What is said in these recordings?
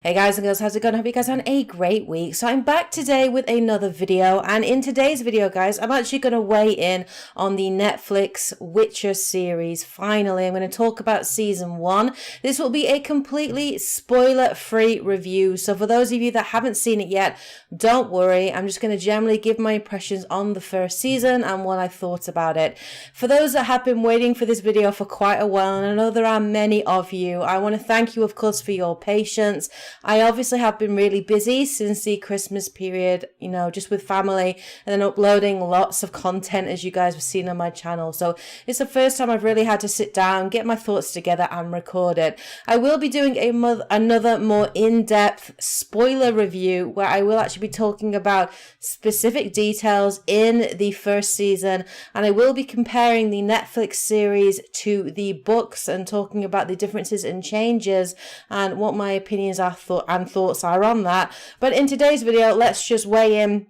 Hey guys and girls, how's it going? I hope you guys had a great week. So I'm back today with another video, and in today's video guys, I'm actually going to weigh in on the Netflix Witcher series. Finally, I'm going to talk about season 1. This will be a completely spoiler-free review, so for those of you that haven't seen it yet, don't worry. I'm just going to generally give my impressions on the first season and what I thought about it. For those that have been waiting for this video for quite a while, and I know there are many of you, I want to thank you of course for your patience. I obviously have been really busy since the Christmas period, just with family and then uploading lots of content as you guys have seen on my channel. So it's the first time I've really had to sit down, get my thoughts together and record it. I will be doing another more in-depth spoiler review where I will actually be talking about specific details in the first season, and I will be comparing the Netflix series to the books and talking about the differences and changes and what my opinions are and thoughts are on that. But in today's video, let's just weigh in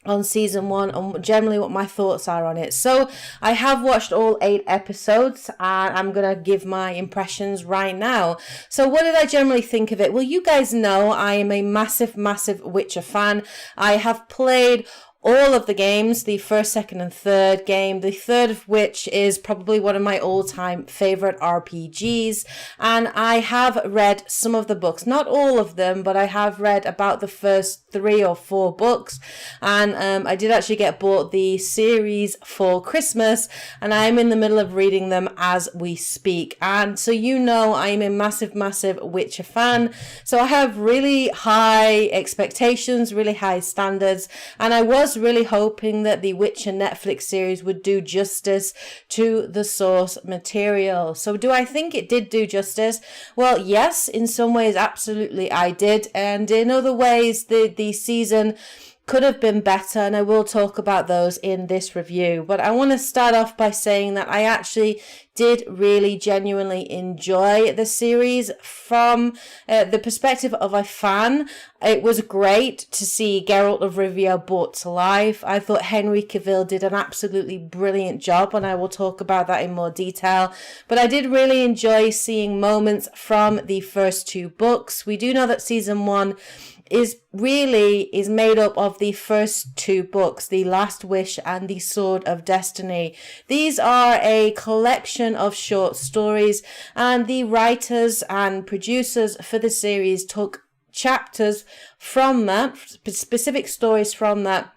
on season 1 and generally what my thoughts are on it. So I have watched all 8 episodes and I'm gonna give my impressions right now. So what did I generally think of it? Well, you guys know I am a massive Witcher fan. I have played all of the games, the first, second and third game, the third of which is probably one of my all-time favorite RPGs. And I have read some of the books, not all of them, but I have read about the first 3 or 4 books. And I did actually get bought the series for Christmas, and I am in the middle of reading them as we speak. And so I am a massive Witcher fan. So I have really high expectations, really high standards, and I was really hoping that the Witcher Netflix series would do justice to the source material. So do I think it did do justice? Well, yes, in some ways, absolutely I did. And in other ways, the season could have been better, and I will talk about those in this review. But I want to start off by saying that I actually did really genuinely enjoy the series from the perspective of a fan. It was great to see Geralt of Rivia brought to life. I thought Henry Cavill did an absolutely brilliant job, and I will talk about that in more detail. But I did really enjoy seeing moments from the first 2 books. We do know that season 1 is made up of the first 2 books, The Last Wish and The Sword of Destiny. These are a collection of short stories, and the writers and producers for the series took chapters from that, specific stories from that,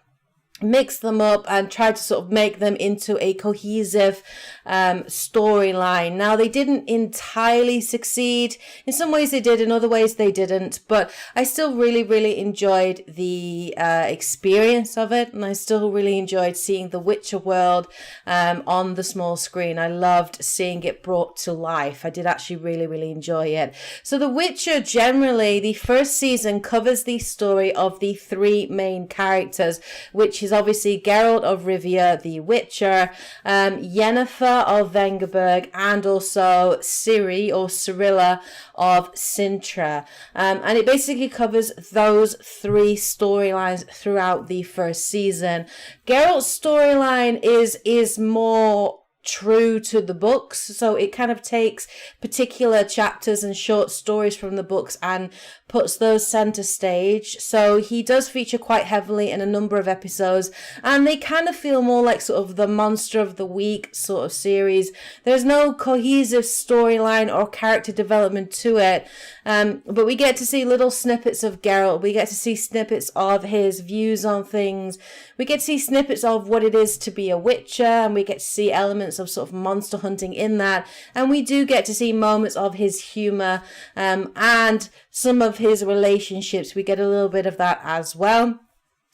mix them up and try to sort of make them into a cohesive storyline. Now, they didn't entirely succeed. In some ways they did, in other ways they didn't, but I still really enjoyed the experience of it, and I still really enjoyed seeing the Witcher world on the small screen. I loved seeing it brought to life. I did actually really enjoy it. So The Witcher, generally, the first season covers the story of the 3 main characters, which is obviously Geralt of Rivia, the Witcher, Yennefer of Vengerberg, and also Ciri or Cirilla of Cintra. And it basically covers those 3 storylines throughout the first season. Geralt's storyline is more true to the books, so it kind of takes particular chapters and short stories from the books and puts those center stage. So he does feature quite heavily in a number of episodes, and they kind of feel more like sort of the monster of the week sort of series. There's no cohesive storyline or character development to it, but we get to see little snippets of Geralt. We get to see snippets of his views on things. We get to see snippets of what it is to be a Witcher, and we get to see elements of sort of monster hunting in that, and we do get to see moments of his humor and some of his relationships. We get a little bit of that as well.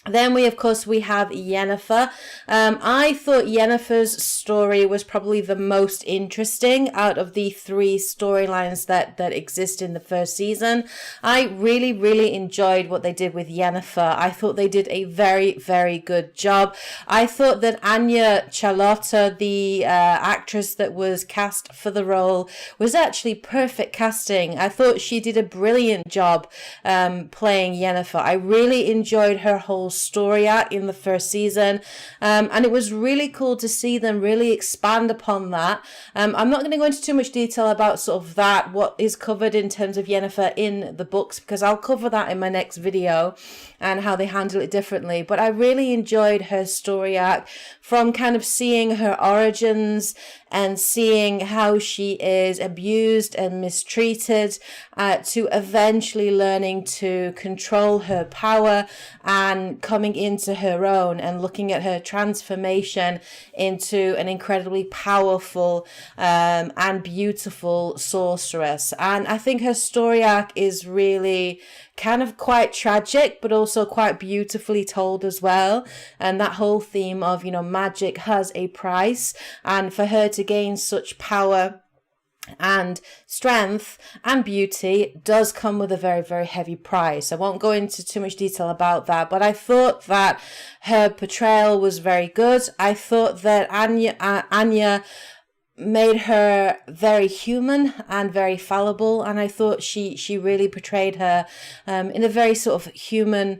Then we have Yennefer. I thought Yennefer's story was probably the most interesting out of the 3 storylines that exist in the first season. I really enjoyed what they did with Yennefer. I thought they did a very good job. I thought that Anya Chalotta, the actress that was cast for the role, was actually perfect casting. I thought she did a brilliant job playing Yennefer. I really enjoyed her whole story arc in the first season. And it was really cool to see them really expand upon that. I'm not going to go into too much detail about sort of that, what is covered in terms of Yennefer in the books, because I'll cover that in my next video and how they handle it differently. But I really enjoyed her story arc, from kind of seeing her origins and seeing how she is abused and mistreated, to eventually learning to control her power and coming into her own and looking at her transformation into an incredibly powerful and beautiful sorceress. And I think her story arc is really kind of quite tragic, but also quite beautifully told as well. And that whole theme of, magic has a price, and for her to gain such power and strength and beauty does come with a very, very heavy price. I won't go into too much detail about that, but I thought that her portrayal was very good. I thought that Anya made her very human and very fallible, and I thought she really portrayed her in a very sort of human,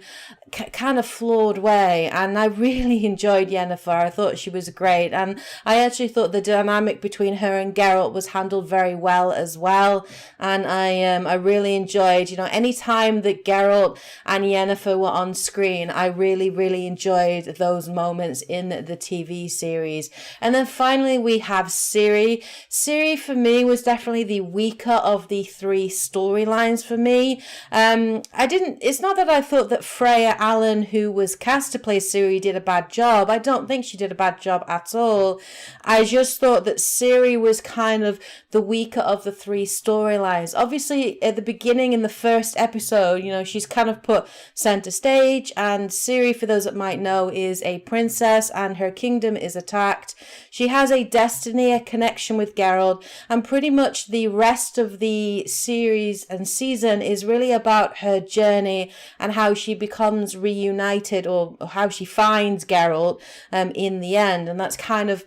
kind of flawed way. And I really enjoyed Yennefer. I thought she was great, and I actually thought the dynamic between her and Geralt was handled very well as well. And I really enjoyed, any time that Geralt and Yennefer were on screen, I really enjoyed those moments in the TV series. And then finally we have Ciri. Ciri for me was definitely the weaker of the three storylines for me. It's not that I thought that Freya Allan, who was cast to play Ciri, did a bad job. I don't think she did a bad job at all. I just thought that Ciri was kind of the weaker of the three storylines. Obviously, at the beginning in the first episode, she's kind of put center stage, and Ciri, for those that might know, is a princess and her kingdom is attacked. She has a destiny, a connection with Geralt, and pretty much the rest of the series and season is really about her journey and how she becomes reunited, or how she finds Geralt in the end. And that's kind of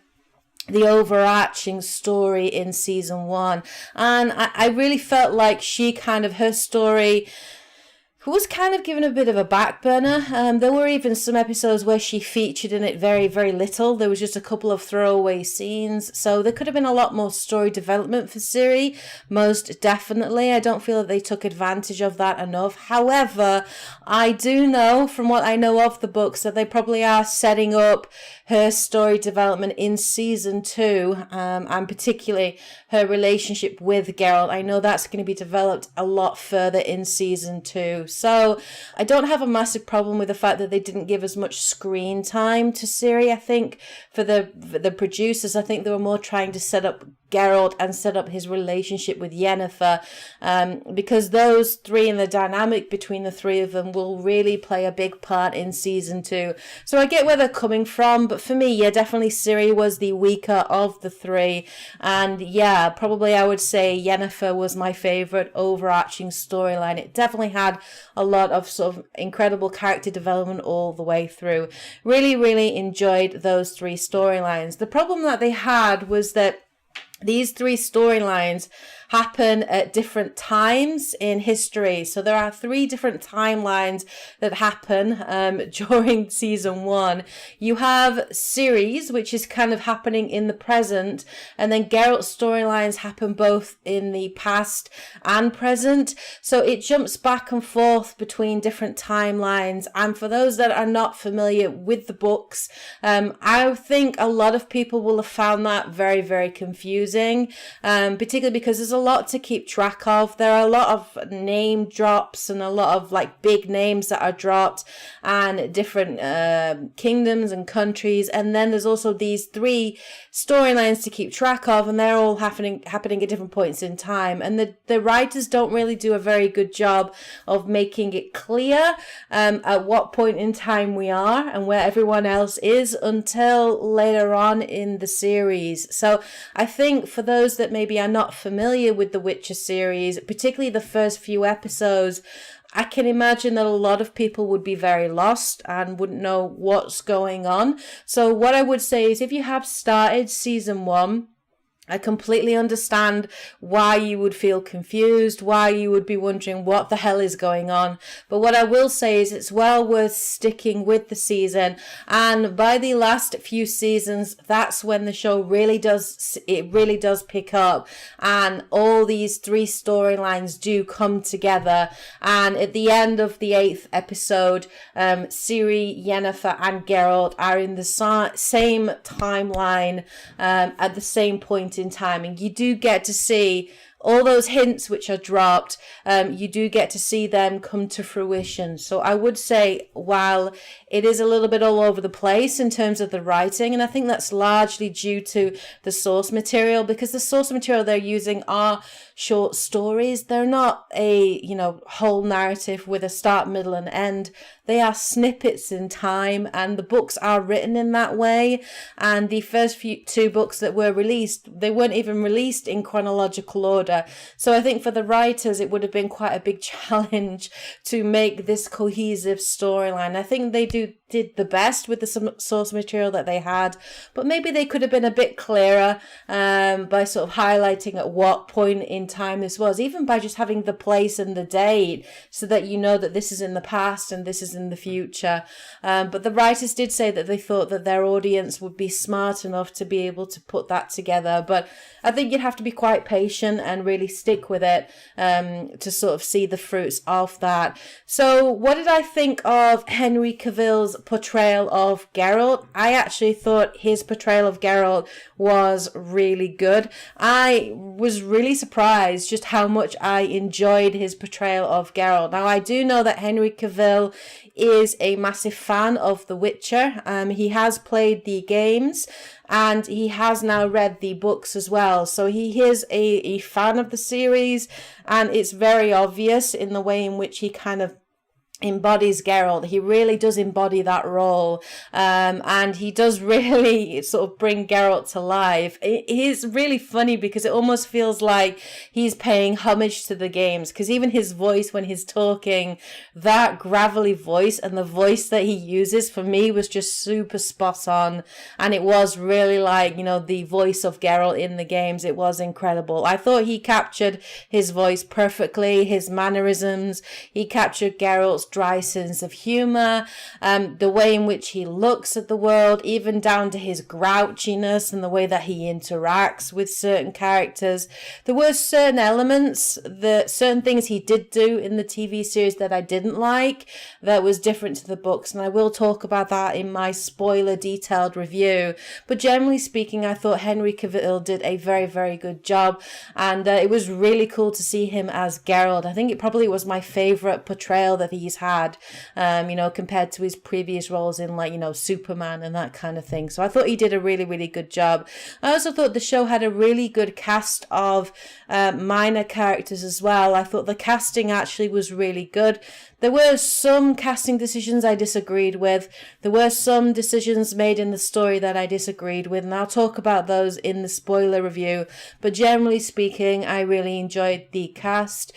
the overarching story in season 1. And I really felt like her story was kind of given a bit of a back burner. There were even some episodes where she featured in it very, very little. There was just a couple of throwaway scenes. So there could have been a lot more story development for Ciri, most definitely. I don't feel that they took advantage of that enough. However, I do know from what I know of the books that they probably are setting up her story development in season 2, and particularly her relationship with Geralt. I know that's going to be developed a lot further in season 2. So I don't have a massive problem with the fact that they didn't give as much screen time to Ciri. I think for the producers, I think they were more trying to set up Geralt and set up his relationship with Yennefer, because those three and the dynamic between the three of them will really play a big part in season 2. So I get where they're coming from, but for me, yeah, definitely Ciri was the weaker of the three. And yeah, probably I would say Yennefer was my favorite overarching storyline. It definitely had a lot of sort of incredible character development all the way through. Really enjoyed those three storylines. The problem that they had was that these three storylines happen at different times in history. So there are 3 different timelines that happen during season 1. You have Ciri's, which is kind of happening in the present, and then Geralt's storylines happen both in the past and present. So it jumps back and forth between different timelines. And for those that are not familiar with the books, I think a lot of people will have found that very confusing, particularly because there's a lot to keep track of. There are a lot of name drops and a lot of big names that are dropped, and different kingdoms and countries. And then there's also these 3 storylines to keep track of, and they're all happening at different points in time. And the writers don't really do a very good job of making it clear at what point in time we are and where everyone else is until later on in the series. So I think for those that maybe are not familiar with the Witcher series, particularly the first few episodes, I can imagine that a lot of people would be very lost and wouldn't know what's going on. So what I would say is, if you have started season 1 I completely understand why you would feel confused, why you would be wondering what the hell is going on. But what I will say is it's well worth sticking with the season. And by the last few seasons, that's when the show really does pick up. And all these three storylines do come together. And at the end of the 8th episode, Ciri, Yennefer and Geralt are in the same timeline at the same point in time, and you do get to see all those hints which are dropped. You do get to see them come to fruition. So I would say, while it is a little bit all over the place in terms of the writing, and I think that's largely due to the source material, because the source material they're using are short stories. They're not a, whole narrative with a start, middle and end. They are snippets in time, and the books are written in that way. And the first two books that were released, they weren't even released in chronological order. So I think for the writers, it would have been quite a big challenge to make this cohesive storyline. I think they did the best with the source material that they had, but maybe they could have been a bit clearer by sort of highlighting at what point in time this was, even by just having the place and the date, so that you know that this is in the past and this is in the future. But the writers did say that they thought that their audience would be smart enough to be able to put that together. But I think you'd have to be quite patient and really stick with it to sort of see the fruits of that. So what did I think of Henry Cavill's portrayal of Geralt? I actually thought his portrayal of Geralt was really good. I was really surprised just how much I enjoyed his portrayal of Geralt. Now, I do know that Henry Cavill is a massive fan of The Witcher. He has played the games and he has now read the books as well. So he is a fan of the series, and it's very obvious in the way in which he kind of embodies Geralt. He really does embody that role, and he does really sort of bring Geralt to life. It is really funny because it almost feels like he's paying homage to the games, because even his voice when he's talking, that gravelly voice and the voice that he uses, for me was just super spot on, and it was really like, the voice of Geralt in the games. It was incredible. I thought he captured his voice perfectly, his mannerisms. He captured Geralt's dry sense of humor, the way in which he looks at the world, even down to his grouchiness and the way that he interacts with certain characters. There were certain elements, certain things he did do in the TV series that I didn't like, that was different to the books, and I will talk about that in my spoiler detailed review. But generally speaking, I thought Henry Cavill did a very, very good job, and it was really cool to see him as Geralt. I think it probably was my favorite portrayal that he's had, compared to his previous roles in Superman and that kind of thing. So I thought he did a really, really good job. I also thought the show had a really good cast of minor characters as well. I thought the casting actually was really good. There were some casting decisions I disagreed with. There were some decisions made in the story that I disagreed with, and I'll talk about those in the spoiler review. But generally speaking, I really enjoyed the cast.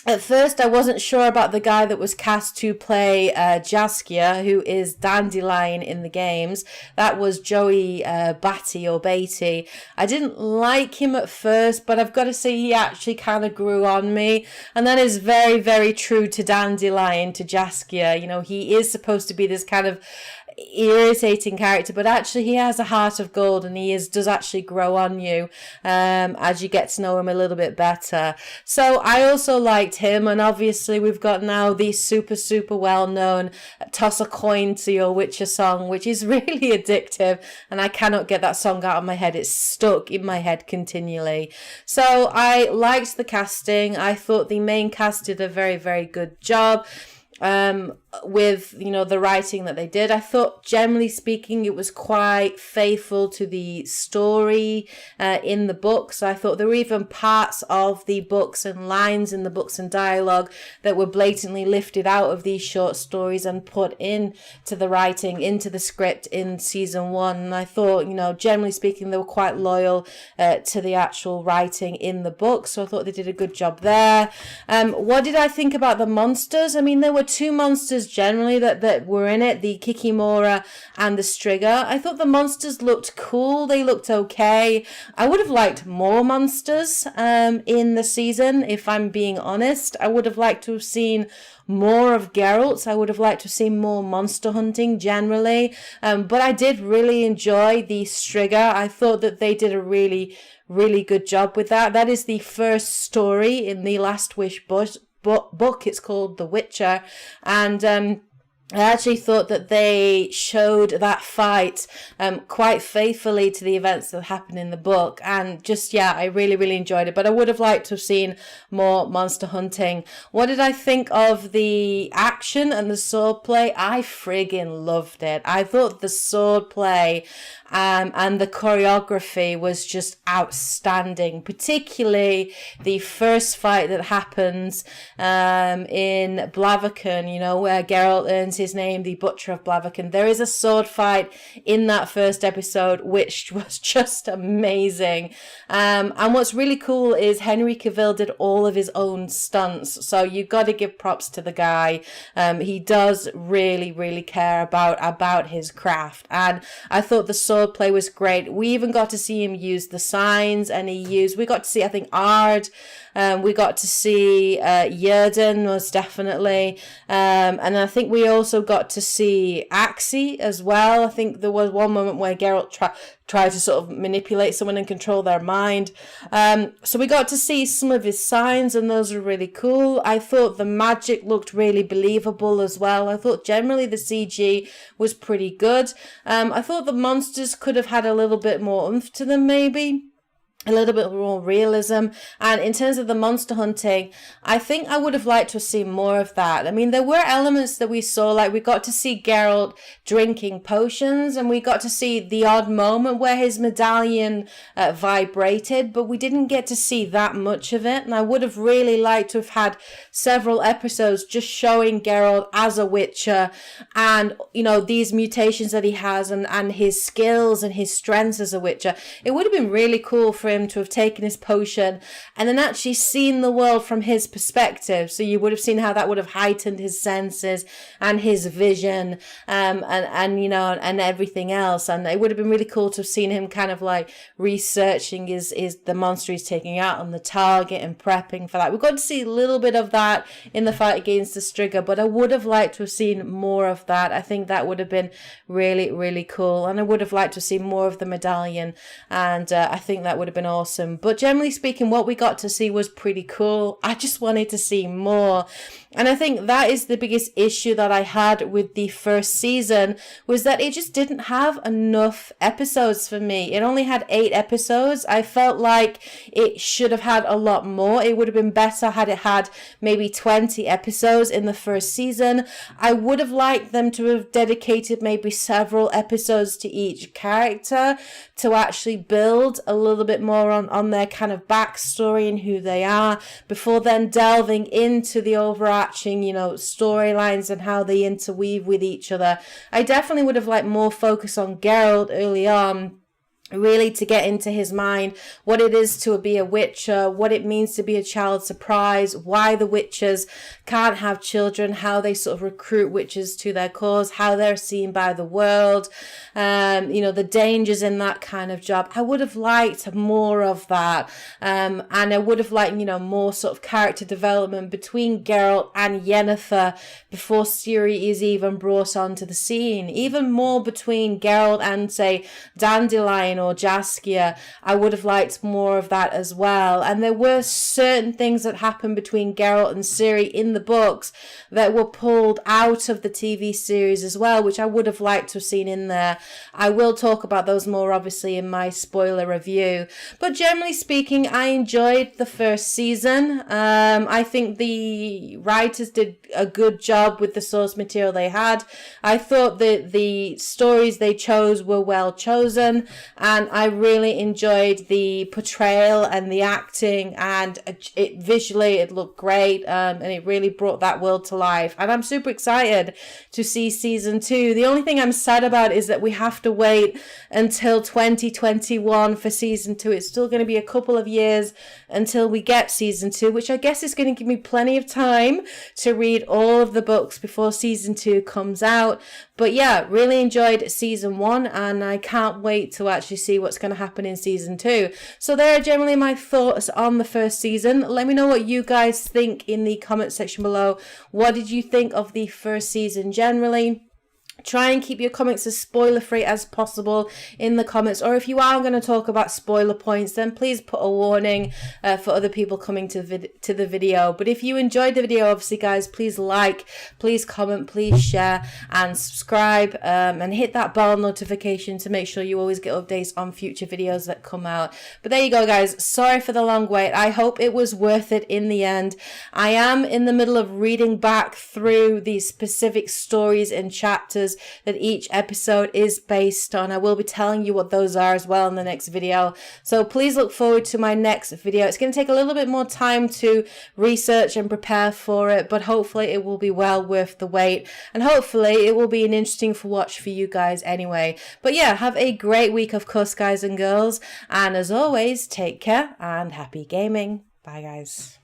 At first, I wasn't sure about the guy that was cast to play Jaskier, who is Dandelion in the games. That was Joey Batty. I didn't like him at first, but I've got to say he actually kind of grew on me. And that is very, very true to Dandelion, to Jaskier. He is supposed to be this kind of irritating character, but actually he has a heart of gold, and he does actually grow on you as you get to know him a little bit better. So I also liked him, and obviously we've got now the super, super well-known Toss a Coin to Your Witcher song, which is really addictive, and I cannot get that song out of my head. It's stuck in my head continually. So I liked the casting. I thought the main cast did a very, very good job with the writing that they did. I thought generally speaking it was quite faithful to the story in the books. I thought there were even parts of the books and lines in the books and dialogue that were blatantly lifted out of these short stories and put into the writing, into the script in season 1. And I thought, generally speaking, they were quite loyal to the actual writing in the book, so I thought they did a good job there. What did I think about the monsters? I mean, they were two monsters generally that were in it, the Kikimora and the Striga. I thought the monsters looked cool. They looked okay. I would have liked more monsters in the season, if I'm being honest. I would have liked to have seen more of Geralt. I would have liked to see more monster hunting generally. But I did really enjoy the Striga. I thought that they did a really good job with that. That is the first story in the Last Wish book. It's called The Witcher. And I actually thought that they showed that fight quite faithfully to the events that happened in the book. And just, yeah, I really enjoyed it. But I would have liked to have seen more monster hunting. What did I think of the action and the sword play? I friggin' loved it. I thought the sword play and the choreography was just outstanding, particularly the first fight that happens in Blaviken, you know, where Geralt earns his name, the Butcher of Blaviken. There is a sword fight in that first episode, which was just amazing. And what's really cool is Henry Cavill did all of his own stunts, so you got to give props to the guy. He does really care about his craft, and I thought the sword play was great. We even got to see him use the signs, and we got to see, I think, Ard. We got to see Yerden, most definitely. And I think we also got to see Axii as well. I think there was one moment where Geralt tried to sort of manipulate someone and control their mind. So we got to see some of his signs, and those were really cool. I thought the magic looked really believable as well. I thought generally the CG was pretty good. I thought the monsters could have had a little bit more oomph to them, maybe. A little bit more realism. And in terms of the monster hunting, I think I would have liked to have seen more of that. I mean, there were elements that we saw, like we got to see Geralt drinking potions, and we got to see the odd moment where his medallion vibrated, but we didn't get to see that much of it. And I would have really liked to have had several episodes just showing Geralt as a Witcher, and, you know, these mutations that he has, and his skills and his strengths as a Witcher. It would have been really cool for him to have taken his potion and then actually seen the world from his perspective. So you would have seen how that would have heightened his senses and his vision, and you know, and everything else. And it would have been really cool to have seen him kind of like researching the monster he's taking out on the target and prepping for that. We got to see a little bit of that in the fight against the Striga, but I would have liked to have seen more of that. I think that would have been really cool, and I would have liked to see more of the medallion, and I think that would have been awesome. But generally speaking, what we got to see was pretty cool. I just wanted to see more. And I think that is the biggest issue that I had with the first season, was that it just didn't have enough episodes for me. It only had 8 episodes. I felt like it should have had a lot more. It would have been better had it had maybe 20 episodes in the first season. I would have liked them to have dedicated maybe several episodes to each character to actually build a little bit more on their kind of backstory and who they are, before then delving into the overarching, you know, storylines and how they interweave with each other. I definitely would have liked more focus on Geralt early on, really to get into his mind, what it is to be a Witcher, what it means to be a child surprise, why the Witchers can't have children, how they sort of recruit witches to their cause, how they're seen by the world, you know, the dangers in that kind of job. I would have liked more of that, and I would have liked, you know, more sort of character development between Geralt and Yennefer before Ciri is even brought onto the scene. Even more between Geralt and, say, Dandelion or Jaskia. I would have liked more of that as well. And there were certain things that happened between Geralt and Ciri in the books that were pulled out of the TV series as well, which I would have liked to have seen in there. I will talk about those more obviously in my spoiler review. But generally speaking, I enjoyed the first season. I think the writers did a good job with the source material they had. I thought that the stories they chose were well chosen, and I really enjoyed the portrayal and the acting, and it visually it looked great, and it really brought that world to life, and I'm super excited to see season 2. The only thing I'm sad about is that we have to wait until 2021 for season 2. It's still going to be a couple of years until we get season 2, which I guess is going to give me plenty of time to read all of the books before season 2 comes out. But yeah, really enjoyed season 1, and I can't wait to actually see what's going to happen in season 2. So there are generally my thoughts on the first season. Let me know what you guys think in the comment section below. What did you think of the first season generally? Try and keep your comments as spoiler free as possible in the comments, or if you are going to talk about spoiler points, then please put a warning for other people coming to the video. But if you enjoyed the video, obviously guys, please like, please comment, please share and subscribe, and hit that bell notification to make sure you always get updates on future videos that come out. But there you go guys, sorry for the long wait. I hope it was worth it in the end. I am in the middle of reading back through these specific stories and chapters that each episode is based on. I will be telling you what those are as well in the next video, so please look forward to my next video. It's going to take a little bit more time to research and prepare for it, but hopefully it will be well worth the wait, and hopefully it will be an interesting watch for you guys anyway. But yeah, have a great week of course guys and girls, and as always, take care and happy gaming. Bye guys.